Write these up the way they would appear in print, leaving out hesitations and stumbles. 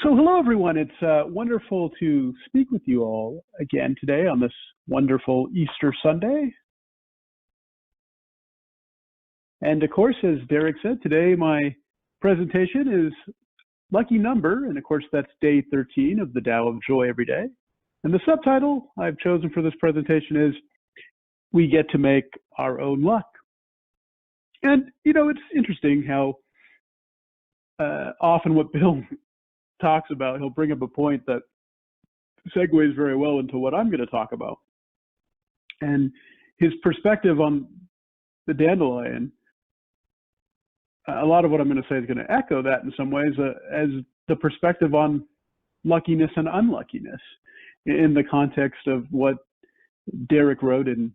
So, hello everyone. It's wonderful to speak with you all again today on this wonderful Easter Sunday. And of course, as Derek said, today my presentation is lucky number, and of course that's day 13 of the Tao of Joy Every Day. And the subtitle I've chosen for this presentation is "We Get to Make Our Own Luck." And it's interesting how often what Bill talks about, he'll bring up a point that segues very well into what I'm going to talk about. And his perspective on the dandelion, a lot of what I'm going to say is going to echo that in some ways, as the perspective on luckiness and unluckiness in the context of what Derek wrote in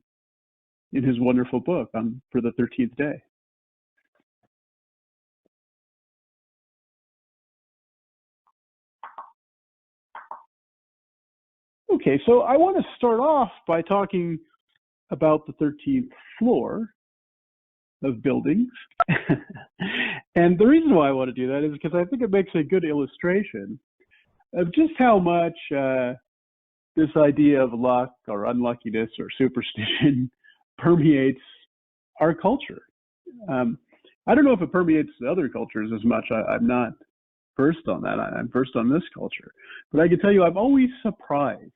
his wonderful book for the 13th day. Okay, so I want to start off by talking about the 13th floor of buildings. And the reason why I want to do that is because I think it makes a good illustration of just how much this idea of luck or unluckiness or superstition permeates our culture. I don't know if it permeates other cultures as much. I'm not versed on that. I'm versed on this culture. But I can tell you, I'm always surprised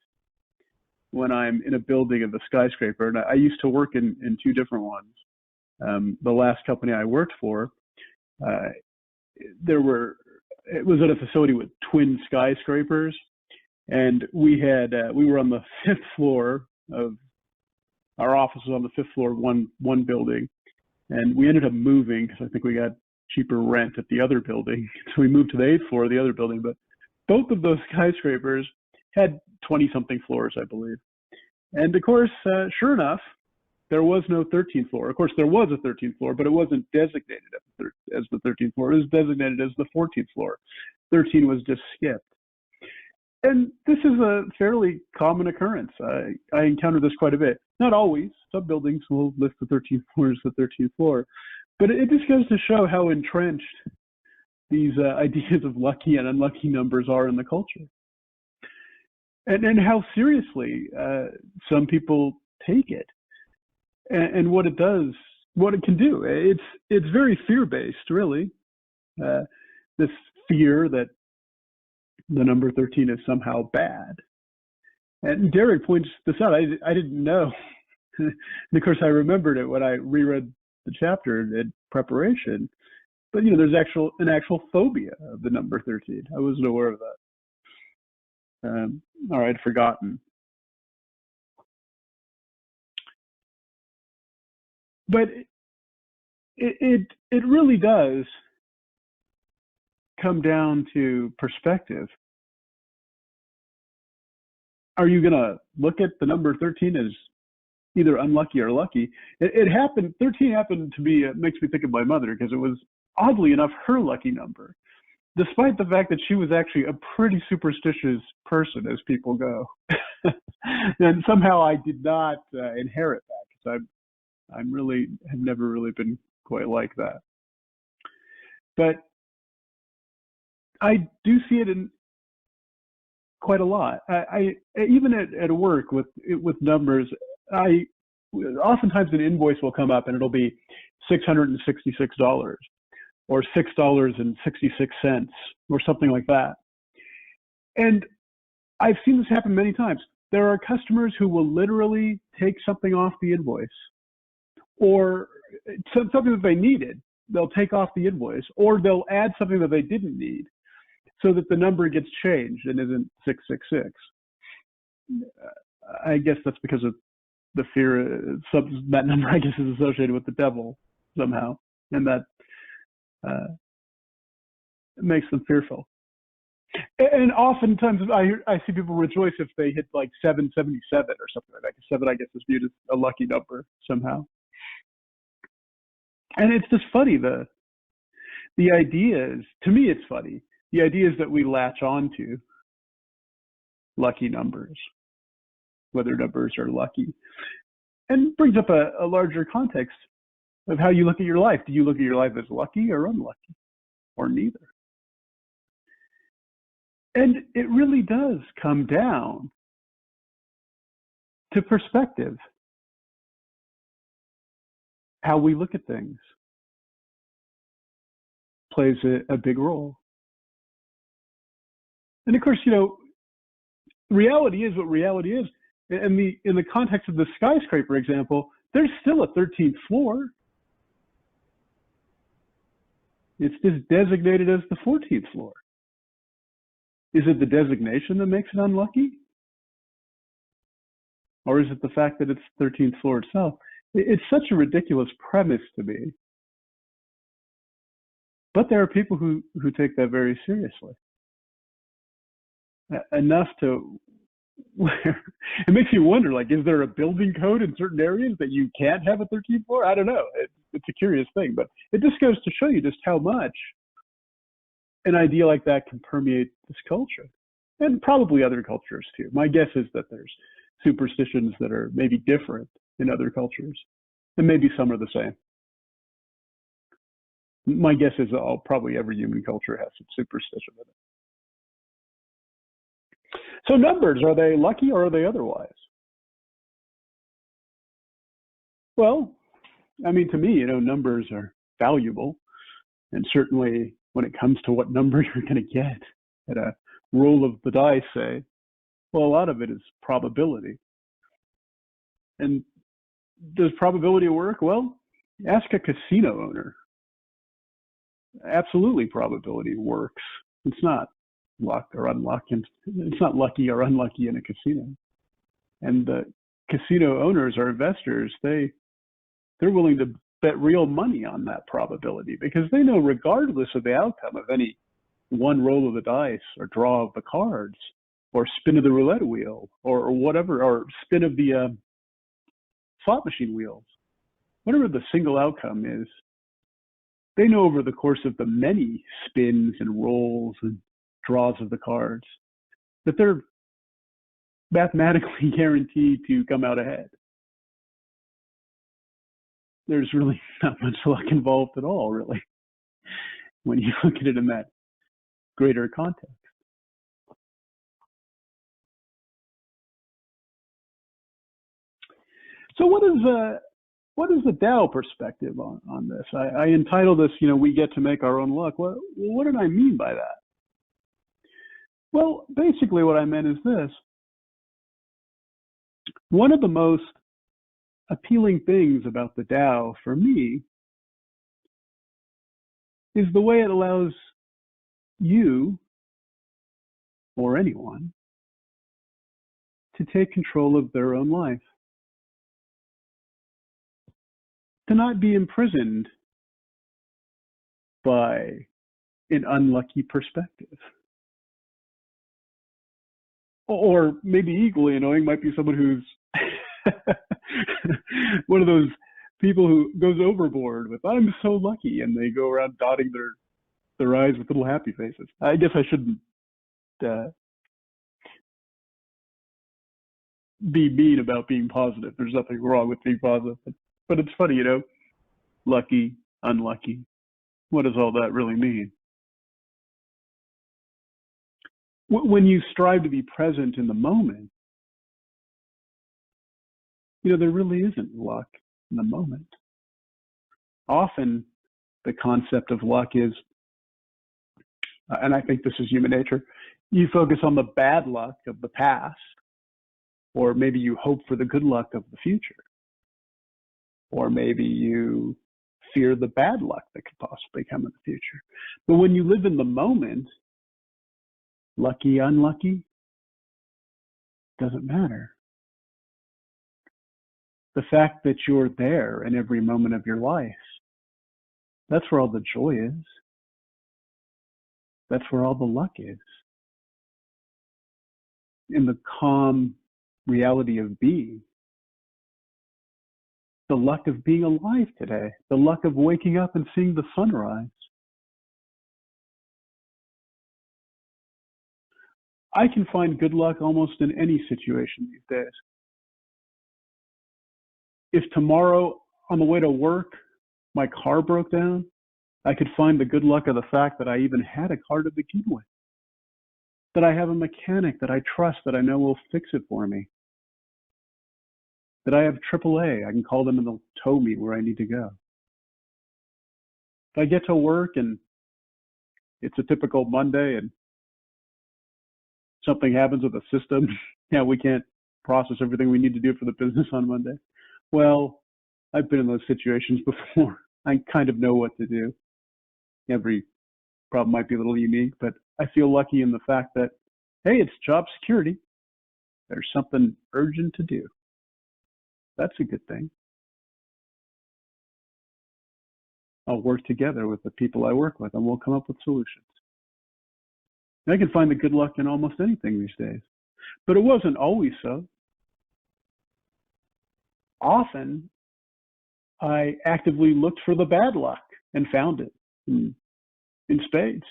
when I'm in a building of a skyscraper, and I used to work in two different ones. The last company I worked for, it was at a facility with twin skyscrapers, and we were on the 5th floor of our office was on the 5th floor of one building, and we ended up moving because I think we got cheaper rent at the other building, so we moved to the 8th floor of the other building. But both of those skyscrapers had 20-something floors, I believe. And of course, sure enough, there was no 13th floor. Of course, there was a 13th floor, but it wasn't designated as the 13th floor. It was designated as the 14th floor. 13 was just skipped. And this is a fairly common occurrence. I encounter this quite a bit. Not always. Some buildings will list the 13th floor as the 13th floor. But it just goes to show how entrenched these ideas of lucky and unlucky numbers are in the culture. And how seriously some people take it, and what it does, what it can do. It's very fear-based, really. This fear that the number 13 is somehow bad. And Derek points this out. I didn't know. And of course, I remembered it when I reread the chapter in preparation. But there's an actual phobia of the number 13. I wasn't aware of that. Or I'd forgotten. But it really does come down to perspective. Are you going to look at the number 13 as either unlucky or lucky? It happened. 13 happened to be. It makes me think of my mother, because it was oddly enough her lucky number, despite the fact that she was actually a pretty superstitious person, as people go. And somehow I did not inherit that, because have never really been quite like that. But I do see it in quite a lot. I even at work with numbers, oftentimes an invoice will come up and it'll be $666 or $6.66 or something like that. And I've seen this happen many times. There are customers who will literally take something off the invoice, or something that they needed, they'll take off the invoice, or they'll add something that they didn't need, so that the number gets changed and isn't 666. I guess that's because of the fear. That number, I guess, is associated with the devil somehow, and that makes them fearful. And oftentimes I see people rejoice if they hit like 777 or something like that. 7, I guess, is viewed as a lucky number somehow. And it's just funny. The idea is, to me, it's funny. The idea is that we latch on to lucky numbers, whether numbers are lucky, and brings up a larger context of how you look at your life. Do you look at your life as lucky or unlucky, or neither? And it really does come down to perspective, how we look at things plays a big role. And of course, reality is what reality is. And in the context of the skyscraper example, there's still a 13th floor. It's just designated as the 14th floor. Is it the designation that makes it unlucky? Or is it the fact that it's 13th floor itself? It's such a ridiculous premise to me. But there are people who take that very seriously. Enough to where it makes you wonder, like, is there a building code in certain areas that you can't have a 13th floor? I don't know. It's a curious thing, but it just goes to show you just how much an idea like that can permeate this culture, and probably other cultures too. My guess is that there's superstitions that are maybe different in other cultures, and maybe some are the same. My guess is probably every human culture has some superstition in it. So numbers, are they lucky or are they otherwise? Well, I mean, to me, numbers are valuable. And certainly when it comes to what number you're going to get at a roll of the dice, say, well, a lot of it is probability. And does probability work? Well, ask a casino owner. Absolutely, probability works. It's not luck or unlucky. It's not lucky or unlucky in a casino. And the casino owners or investors, they're willing to bet real money on that probability, because they know regardless of the outcome of any one roll of the dice or draw of the cards or spin of the roulette wheel or whatever, or spin of the slot machine wheels, whatever the single outcome is, they know over the course of the many spins and rolls and draws of the cards that they're mathematically guaranteed to come out ahead. There's really not much luck involved at all, really, when you look at it in that greater context. So what is the Tao perspective on this? I entitled this, we get to make our own luck. What did I mean by that? Well, basically what I meant is this. One of the most appealing things about the Tao for me is the way it allows you or anyone to take control of their own life, to not be imprisoned by an unlucky perspective. Or maybe equally annoying might be someone who's one of those people who goes overboard with, I'm so lucky, and they go around dotting their eyes with little happy faces. I guess I shouldn't be mean about being positive. There's nothing wrong with being positive. But it's funny, lucky, unlucky. What does all that really mean? When you strive to be present in the moment, there really isn't luck in the moment. Often the concept of luck is, and I think this is human nature, you focus on the bad luck of the past, or maybe you hope for the good luck of the future, or maybe you fear the bad luck that could possibly come in the future. But when you live in the moment, lucky, unlucky, doesn't matter. The fact that you're there in every moment of your life, that's where all the joy is. That's where all the luck is. In the calm reality of being. The luck of being alive today. The luck of waking up and seeing the sunrise. I can find good luck almost in any situation these days. If tomorrow on the way to work, my car broke down, I could find the good luck of the fact that I even had a car to begin with. that I have a mechanic that I trust that I know will fix it for me, that I have AAA. I can call them and they'll tow me where I need to go. If I get to work and it's a typical Monday and something happens with the system, yeah, we can't process everything we need to do for the business on Monday. Well, I've been in those situations before. I kind of know what to do. Every problem might be a little unique, but I feel lucky in the fact that, hey, it's job security. There's something urgent to do. That's a good thing. I'll work together with the people I work with and we'll come up with solutions. I can find the good luck in almost anything these days. But it wasn't always so. Often, I actively looked for the bad luck and found it in spades.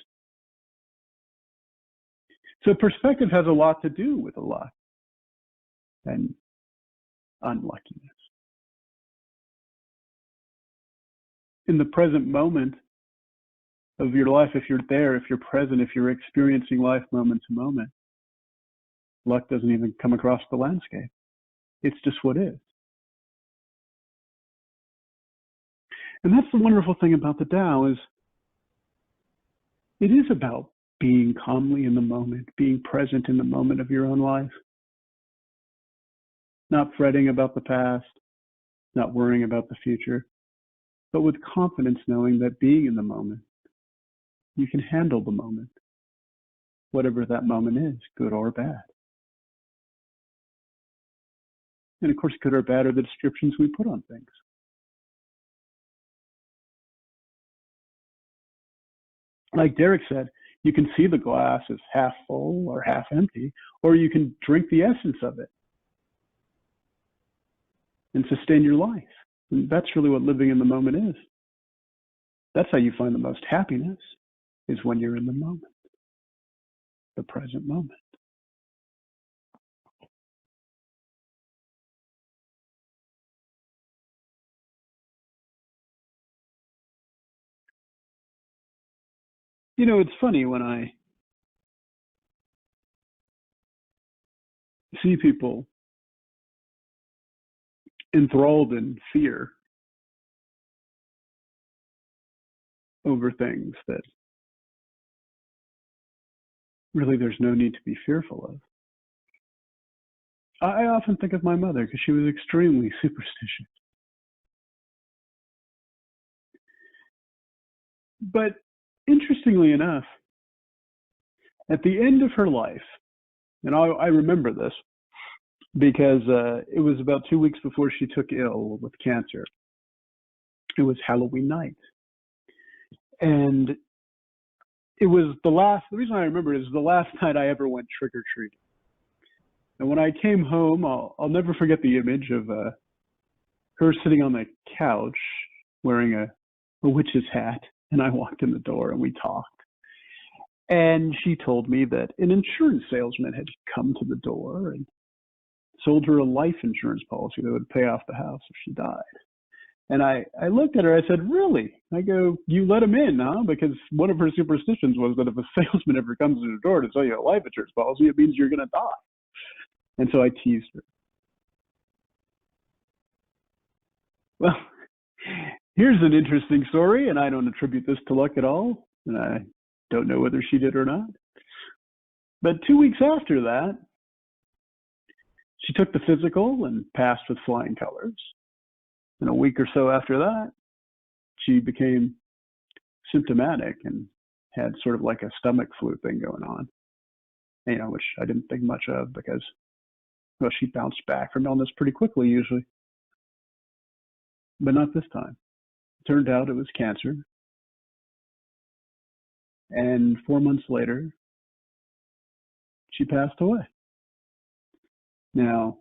So perspective has a lot to do with a luck and unluckiness. In the present moment of your life, if you're there, if you're present, if you're experiencing life moment to moment, luck doesn't even come across the landscape. It's just what is. And that's the wonderful thing about the Tao is it is about being calmly in the moment, being present in the moment of your own life, not fretting about the past, not worrying about the future, but with confidence knowing that being in the moment, you can handle the moment, whatever that moment is, good or bad. And of course, good or bad are the descriptions we put on things. Like Derek said, you can see the glass as half full or half empty, or you can drink the essence of it and sustain your life. And that's really what living in the moment is. That's how you find the most happiness, is when you're in the moment, the present moment. You know, it's funny when I see people enthralled in fear over things that really there's no need to be fearful of. I often think of my mother because she was extremely superstitious. But interestingly enough, at the end of her life, and I remember this because it was about 2 weeks before she took ill with cancer. It was Halloween night. And it was the reason I remember it is the last night I ever went trick-or-treating. And when I came home, I'll never forget the image of her sitting on the couch wearing a witch's hat. And I walked in the door and we talked. And she told me that an insurance salesman had come to the door and sold her a life insurance policy that would pay off the house if she died. And I looked at her, I said, really? I go, you let him in, huh? Because one of her superstitions was that if a salesman ever comes to the door to sell you a life insurance policy, it means you're going to die. And so I teased her. Well, here's an interesting story, and I don't attribute this to luck at all, and I don't know whether she did or not. But 2 weeks after that, she took the physical and passed with flying colors. And a week or so after that, she became symptomatic and had sort of like a stomach flu thing going on, you know, which I didn't think much of because, well, she bounced back from illness pretty quickly usually. But not this time. It turned out it was cancer. And 4 months later, she passed away. Now,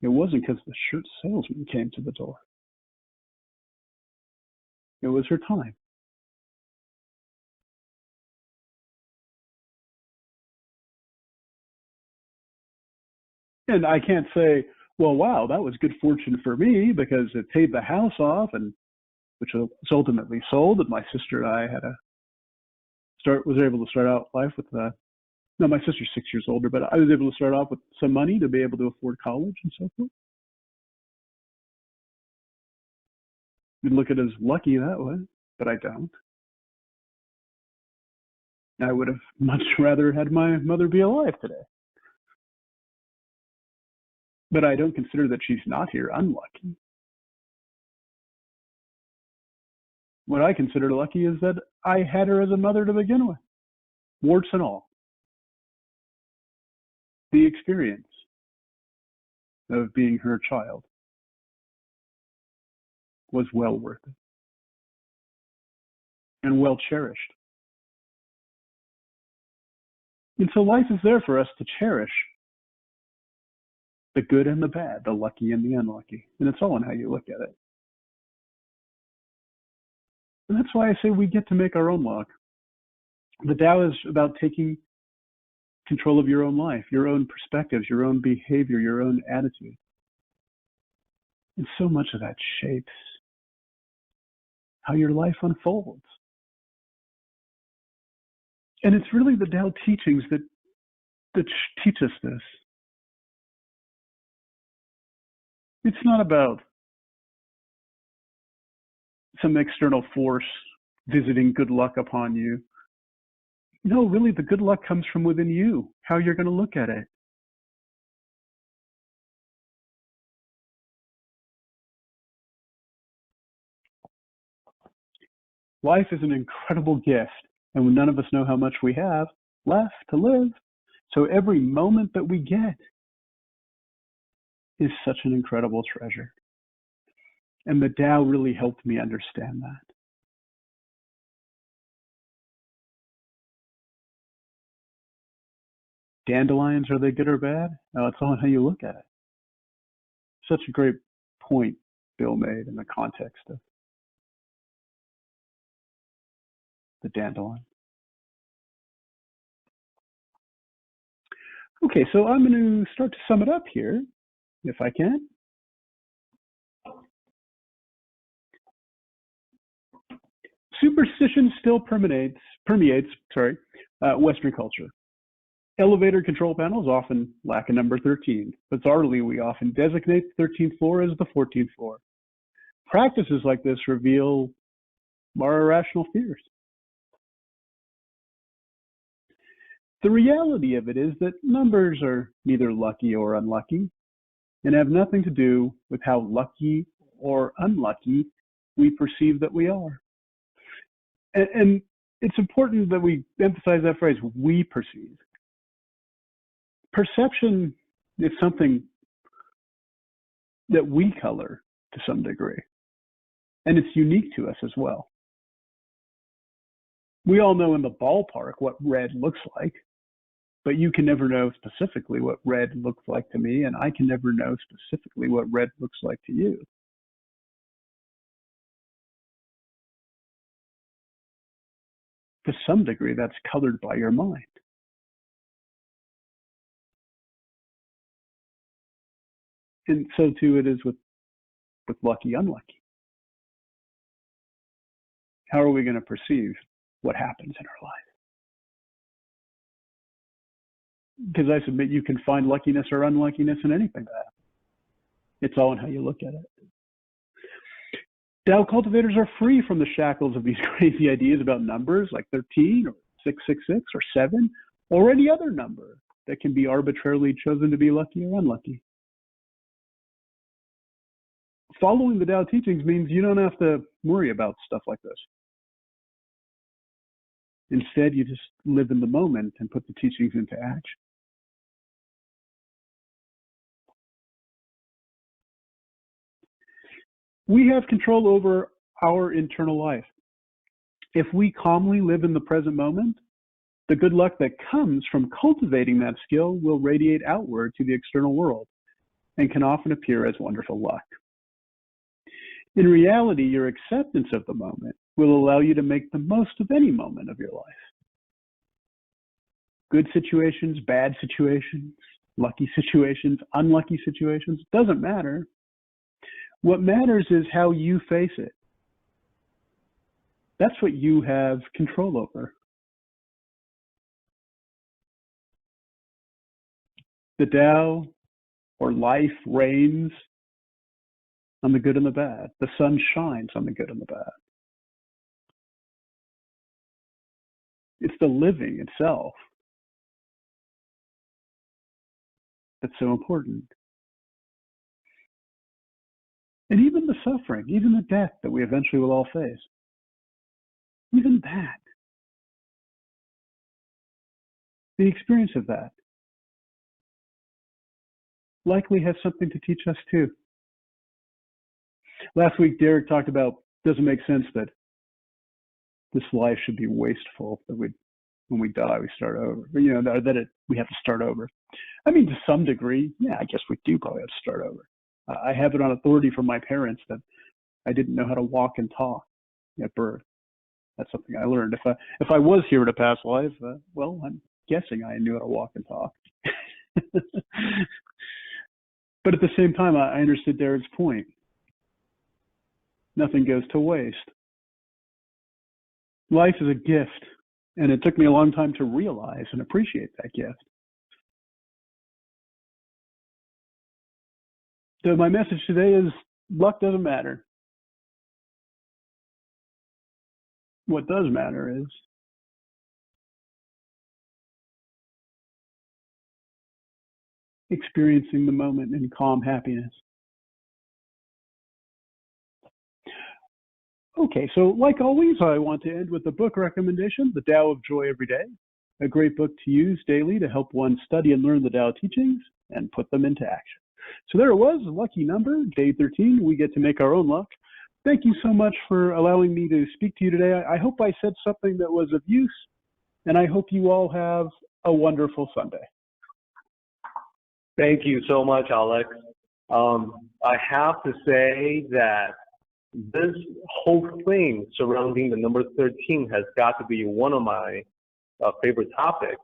it wasn't because the shirt salesman came to the door. It was her time. And I can't say, well, wow, that was good fortune for me because it paid the house off, and which was ultimately sold. And my sister and I had a was able to start out life with no, my sister's 6 years older, but I was able to start off with some money to be able to afford college and so forth. You'd look at it as lucky that way, but I don't. I would have much rather had my mother be alive today. But I don't consider that she's not here unlucky. What I consider lucky is that I had her as a mother to begin with, warts and all. The experience of being her child was well worth it and well cherished. And so life is there for us to cherish, the good and the bad, the lucky and the unlucky. And it's all in how you look at it. And that's why I say we get to make our own luck. The Tao is about taking control of your own life, your own perspectives, your own behavior, your own attitude. And so much of that shapes how your life unfolds. And it's really the Tao teachings that teach us this. It's not about some external force visiting good luck upon you. No, really, the good luck comes from within you, how you're going to look at it. Life is an incredible gift, and none of us know how much we have left to live. So every moment that we get is such an incredible treasure. And the Tao really helped me understand that. Dandelions, are they good or bad? No, it's all how you look at it. Such a great point Bill made in the context of the dandelion. Okay, so I'm going to start to sum it up here, if I can. Superstition still permeates Western culture. Elevator control panels often lack a number 13. Bizarrely, we often designate the 13th floor as the 14th floor. Practices like this reveal our irrational fears. The reality of it is that numbers are neither lucky or unlucky and have nothing to do with how lucky or unlucky we perceive that we are. And it's important that we emphasize that phrase, we perceive. Perception is something that we color to some degree, and it's unique to us as well. We all know in the ballpark what red looks like, but you can never know specifically what red looks like to me, and I can never know specifically what red looks like to you. To some degree, that's colored by your mind. And so too it is with lucky, unlucky. How are we going to perceive what happens in our life? Because I submit you can find luckiness or unluckiness in anything that happens. It's all in how you look at it. Tao cultivators are free from the shackles of these crazy ideas about numbers like 13 or 666 or 7 or any other number that can be arbitrarily chosen to be lucky or unlucky. Following the Tao teachings means you don't have to worry about stuff like this. Instead, you just live in the moment and put the teachings into action. We have control over our internal life. If we calmly live in the present moment, the good luck that comes from cultivating that skill will radiate outward to the external world and can often appear as wonderful luck. In reality, your acceptance of the moment will allow you to make the most of any moment of your life. Good situations, bad situations, lucky situations, unlucky situations, doesn't matter. What matters is how you face it. That's what you have control over. The Tao, or life, reigns on the good and the bad. The sun shines on the good and the bad. It's the living itself that's so important. And even the suffering, even the death that we eventually will all face, even that, the experience of that, likely has something to teach us too. Last week, Derek talked about, doesn't make sense that this life should be wasteful, that when we die, we start over. We have to start over. I mean, to some degree, yeah, I guess we do probably have to start over. I have it on authority from my parents that I didn't know how to walk and talk at birth. That's something I learned. If I was here in a past life, well, I'm guessing I knew how to walk and talk. But at the same time, I understood Derek's point. Nothing goes to waste. Life is a gift, and it took me a long time to realize and appreciate that gift. So my message today is, luck doesn't matter. What does matter is experiencing the moment in calm happiness. Okay, so like always, I want to end with a book recommendation, The Tao of Joy Every Day, a great book to use daily to help one study and learn the Tao teachings and put them into action. So there it was, a lucky number, day 13. We get to make our own luck. Thank you so much for allowing me to speak to you today. I hope I said something that was of use, and I hope you all have a wonderful Sunday. Thank you so much, Alex. I have to say that this whole thing surrounding the number 13 has got to be one of my favorite topics.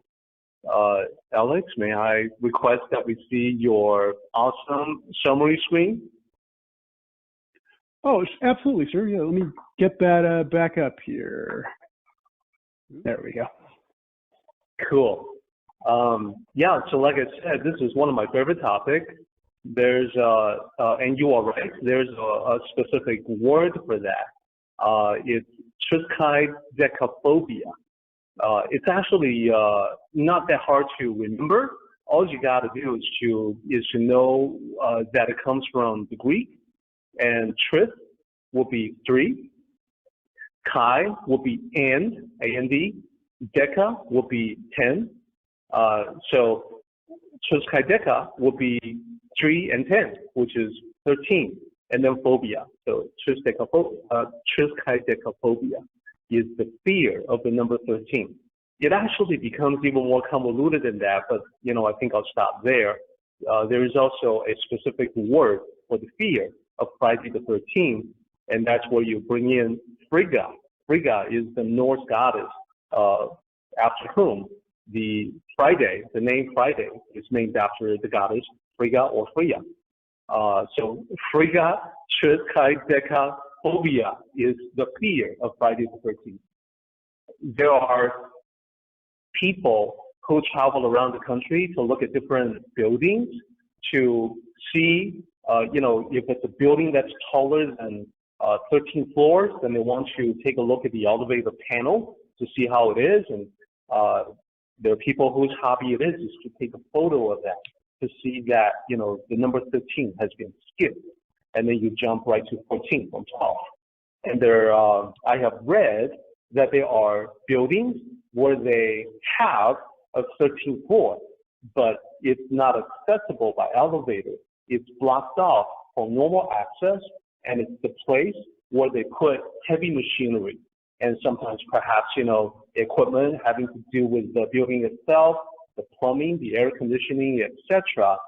Alex, may I request that we see your awesome summary screen? Oh, absolutely, sir. Yeah, let me get that back up here. There we go. Cool. Yeah, so like I said, this is one of my favorite topics. There's, and you are right, there's a specific word for that. It's triskaidekaphobia. It's actually not that hard to remember. All you got to do is to know that it comes from the Greek, and tris will be 3, kai will be and, A-N-D, deka will be 10. So triskaideka will be 3 and 10, which is 13, and then phobia. So triskaidekaphobia is the fear of the number 13. It actually becomes even more convoluted than that, but I think I'll stop there. There is also a specific word for the fear of Friday the 13th, and that's where you bring in Frigga. Frigga is the Norse goddess after whom the name Friday is named after the goddess Frigga or Freya. So Frigga triskaidekaphobia is the fear of Friday the 13th. There are people who travel around the country to look at different buildings to see, if it's a building that's taller than 13 floors, then they want to take a look at the elevator panel to see how it is. And there are people whose hobby it is to take a photo of that to see that, the number 13 has been skipped. And then you jump right to 14 from 12. And I have read that there are buildings where they have a 13th floor, but it's not accessible by elevator. It's blocked off for normal access, and it's the place where they put heavy machinery and sometimes perhaps, equipment having to do with the building itself, the plumbing, the air conditioning, etc.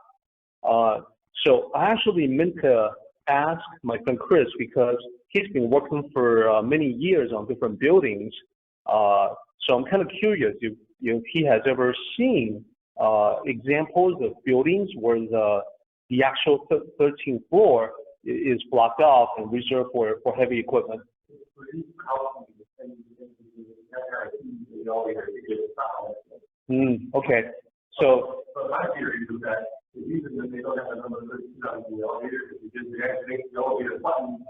So I actually meant to ask my friend Chris, because he's been working for many years on different buildings. So I'm kind of curious if he has ever seen examples of buildings where the actual 13th floor is blocked off and reserved for heavy equipment. Okay. So but my theory is that the reason that they don't have a number 13 on the elevator is because they actually make the elevator button.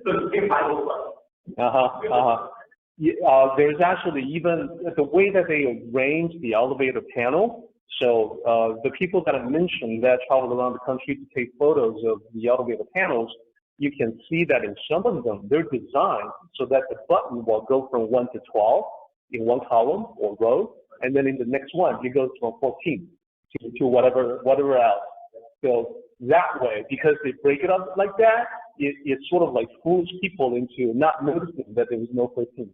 So the same Bible button. There's actually even the way that they arrange the elevator panel. So the people that I mentioned that travel around the country to take photos of the elevator panels, you can see that in some of them, they're designed so that the button will go from 1 to 12 in one column or row, and then in the next one, it goes from 14 to whatever else. So that way, because they break it up like that, it sort of like fools people into not noticing that there was no 13.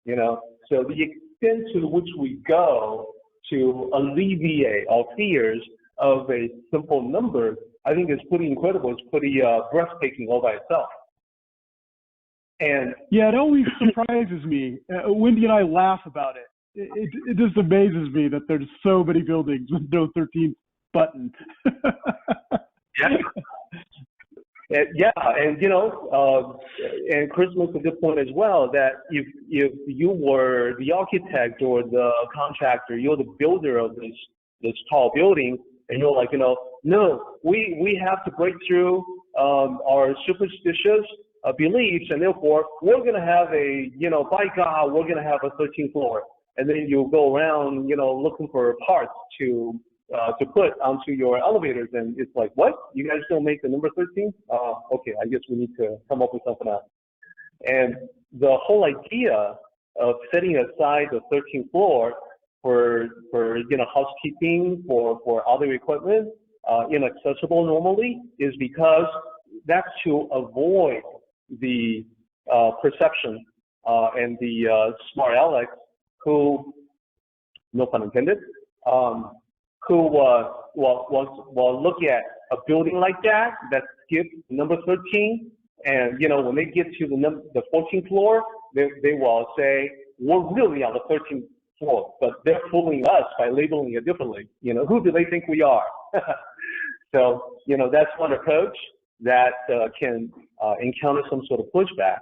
You know, so the extent to which we go to alleviate our fears of a simple number, I think is pretty incredible. It's pretty breathtaking all by itself. And yeah, it always surprises me. Wendy and I laugh about it. It just amazes me that there's so many buildings with no 13th button. Yeah, and you know, and Chris makes a good point as well, that if you were the architect or the contractor, you're the builder of this tall building, and you're like, you know, no, we have to break through our superstitious beliefs, and therefore we're going to have a, you know, by God, we're going to have a 13th floor, and then you go around, you know, looking for parts to put onto your elevators, and it's like, what? You guys don't make the number 13? Okay, I guess we need to come up with something else. And the whole idea of setting aside the 13th floor for you know, housekeeping, for other equipment, inaccessible normally, is because that's to avoid the perception and the smart Alex who, no pun intended, who will look at a building like that that's skipped number 13, and you know, when they get to the 14th floor, they will say, we're really on the 13th floor, but they're fooling us by labeling it differently. You know, who do they think we are? So, you know, that's one approach that can encounter some sort of pushback.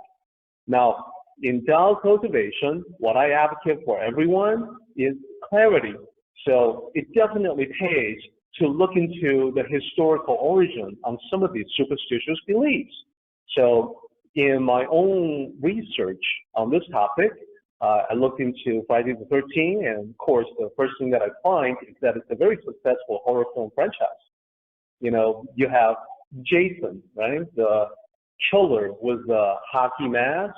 Now, in Tao cultivation, what I advocate for everyone is clarity. So it definitely pays to look into the historical origin on some of these superstitious beliefs. So in my own research on this topic, I looked into Friday the 13th, and of course, the first thing that I find is that it's a very successful horror film franchise. You know, you have Jason, right? The killer with the hockey mask.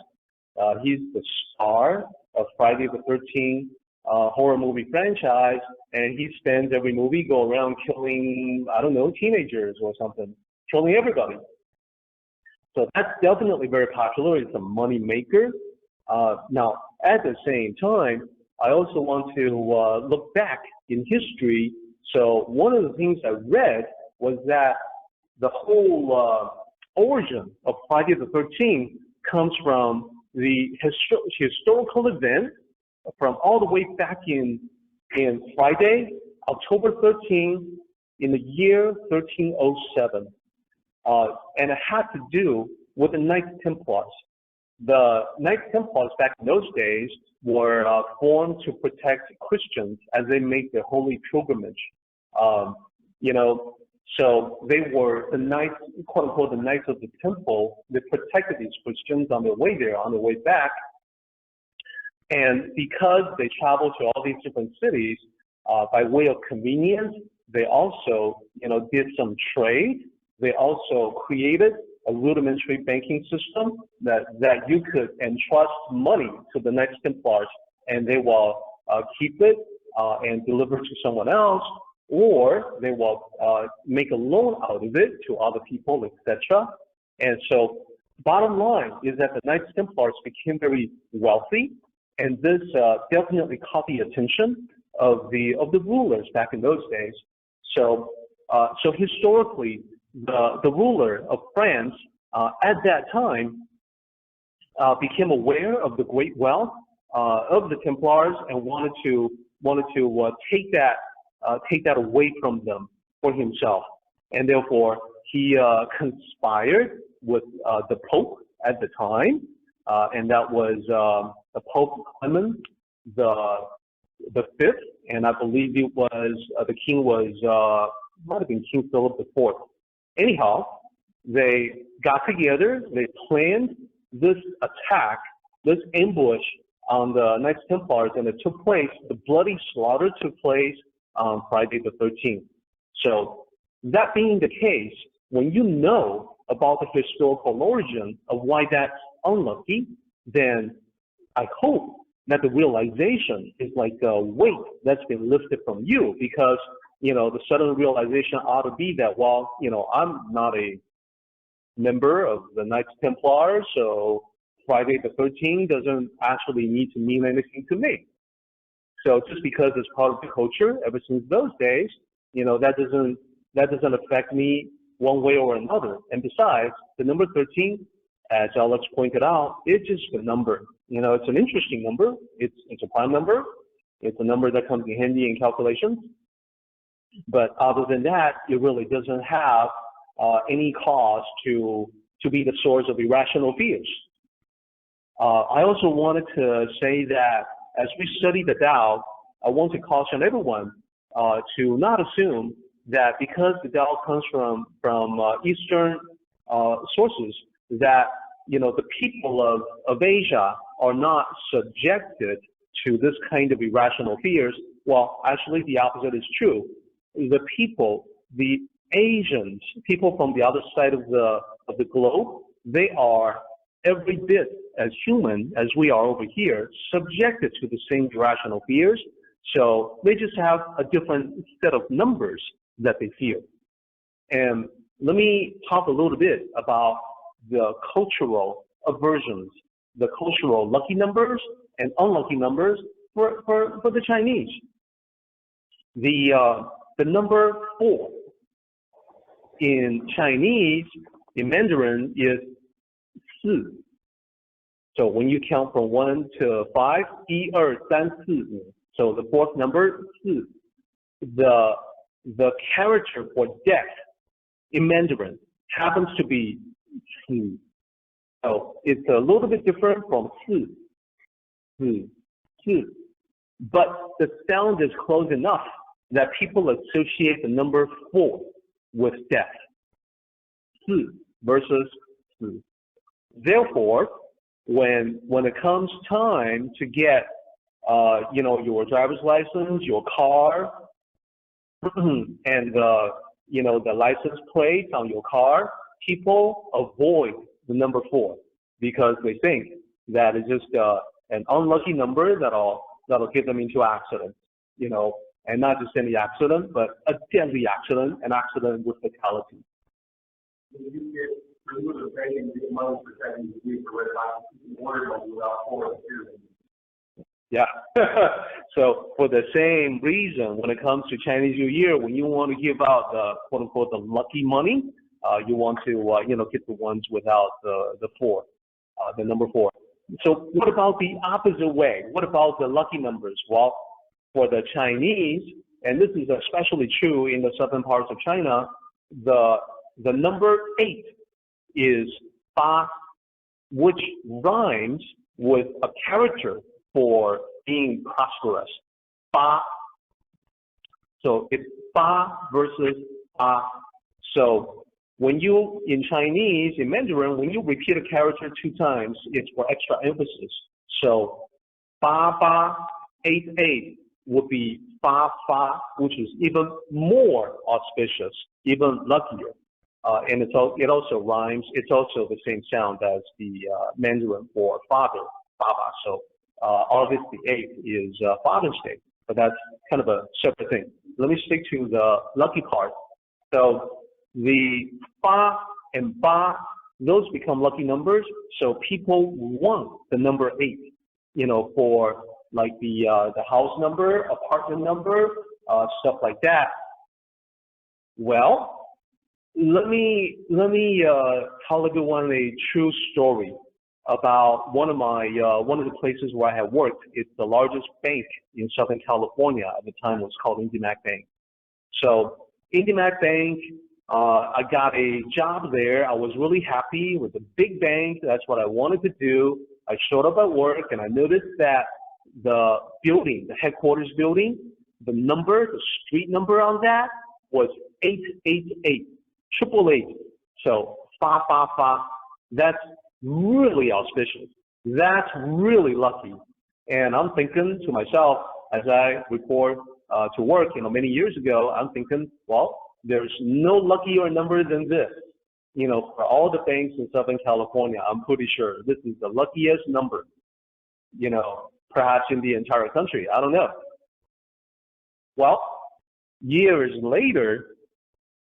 He's the star of Friday the 13th horror movie franchise, and he spends every movie go around killing, I don't know, teenagers or something, killing everybody. So that's definitely very popular. It's a money maker. Now, at the same time, I also want to look back in history. So one of the things I read was that the whole origin of Friday the 13th comes from the historical event from all the way back in Friday, October 13th, in the year 1307. And it had to do with the Knights Templars. The Knights Templars back in those days were formed to protect Christians as they make their holy pilgrimage. You know, so they were the Knights, quote unquote, the Knights of the Temple. They protected these Christians on their way there, on their way back. And because they traveled to all these different cities, by way of convenience, they also, you know, did some trade. They also created a rudimentary banking system that you could entrust money to the Knights Templars, and they will keep it and deliver to someone else, or they will make a loan out of it to other people, etc. And so, bottom line is that the Knights Templars became very wealthy, and this definitely caught the attention of the rulers back in those days. So historically, the ruler of France at that time became aware of the great wealth of the Templars and wanted to take that away from them for himself, and therefore he conspired with the Pope at the time, and that was the Pope Clement the the fifth, and I believe it was the king was might have been King Philip IV. Anyhow, they got together, they planned this attack, this ambush on the Knights Templars, and it took place. The bloody slaughter took place on Friday the 13th. So that being the case, when you know about the historical origin of why that's unlucky, then I hope that the realization is like a weight that's been lifted from you, because, you know, the sudden realization ought to be that, well, you know, I'm not a member of the Knights Templar, so Friday the 13th doesn't actually need to mean anything to me. So just because it's part of the culture ever since those days, you know, that doesn't affect me one way or another. And besides, the number 13, as Alex pointed out, it's just a number. You know, it's an interesting number. It's a prime number. It's a number that comes in handy in calculations. But other than that, it really doesn't have any cause to be the source of irrational fears. I also wanted to say that as we study the Tao, I want to caution everyone to not assume that because the Tao comes from Eastern sources, that, you know, the people of Asia are not subjected to this kind of irrational fears. Well, actually, the opposite is true. The people, the Asians, people from the other side of the globe, they are every bit as human as we are over here, subjected to the same irrational fears. So they just have a different set of numbers that they fear. And let me talk a little bit about the cultural aversions, the cultural lucky numbers and unlucky numbers for the Chinese. The number 4 in Chinese, in Mandarin, is 4. So when you count from 1 to 5, 1, 2, 3, 4. So the fourth number, 4. The character for death in Mandarin happens to be 4. So it's a little bit different from 4. 4. But the sound is close enough that people associate the number 4 with death. 4 versus 4. Therefore, when it comes time to get you know, your driver's license, your car, and you know, the license plate on your car, people avoid the number 4 because they think that it's just an unlucky number that'll get them into accidents, you know, and not just any accident, but a deadly accident, an accident with fatality. Yeah. So for the same reason, when it comes to Chinese New Year, when you want to give out the quote unquote the lucky money, you want to you know, get the ones without the 4, the number 4. So what about the opposite way? What about the lucky numbers? Well, for the Chinese, and this is especially true in the southern parts of China, the number 8 is Ba, which rhymes with a character for being prosperous. Ba. So it's Ba versus Ba. So when you, in Chinese, in Mandarin, when you repeat a character 2 times, it's for extra emphasis. So Ba Ba 8 8 would be Fa Fa, which is even more auspicious, even luckier. And it also rhymes. It's also the same sound as the Mandarin for father, Baba. So August the 8th is Father's Day, but that's kind of a separate thing. Let me stick to the lucky part. So the Fa and Ba, those become lucky numbers. So people want the number 8, you know, for like the house number, apartment number, stuff like that. Well, let me tell everyone a true story about one of the places where I have worked. It's the largest bank in Southern California at the time. It was called IndyMac Bank. So IndyMac Bank, I got a job there. I was really happy. It was a big bank. That's what I wanted to do. I showed up at work and I noticed that the building, the headquarters building, the street number on that was 888, 888. So 555. That's really auspicious. That's really lucky. And I'm thinking to myself as I report to work, many years ago, I'm thinking, well, there's no luckier number than this. For all the banks in Southern California, I'm pretty sure this is the luckiest number, perhaps in the entire country. I don't know. Well, years later,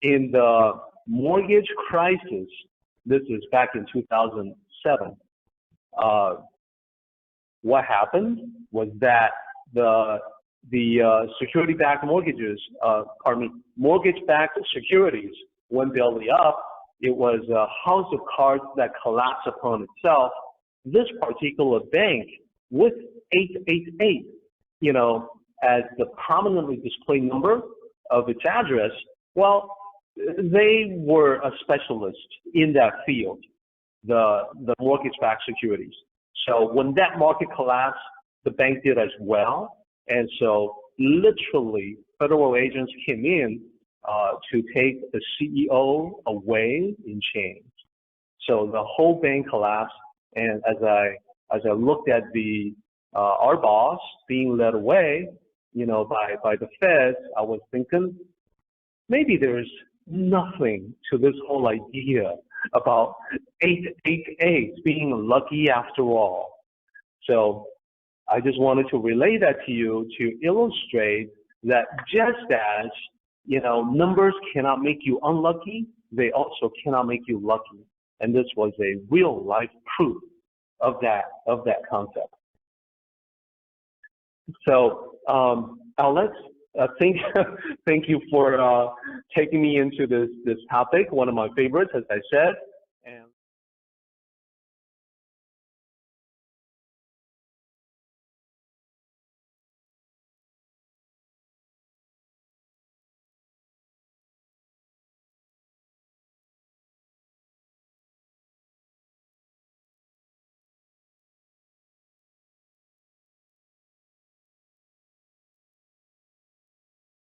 in the mortgage crisis, this is back in 2007, what happened was that the security-backed mortgage-backed securities went belly up. It was a house of cards that collapsed upon itself. This particular bank with 888, as the prominently displayed number of its address, well, they were a specialist in that field, the mortgage-backed securities. So when that market collapsed, the bank did as well. And so literally federal agents came in to take the CEO away in chains. So the whole bank collapsed. And as I looked at our boss being led away, by the feds, I was thinking maybe there's nothing to this whole idea about 888 being lucky after all. So I just wanted to relay that to you to illustrate that just as, numbers cannot make you unlucky, they also cannot make you lucky. And this was a real life proof of that concept. So, Alex, thank you for taking me into this topic, one of my favorites, as I said.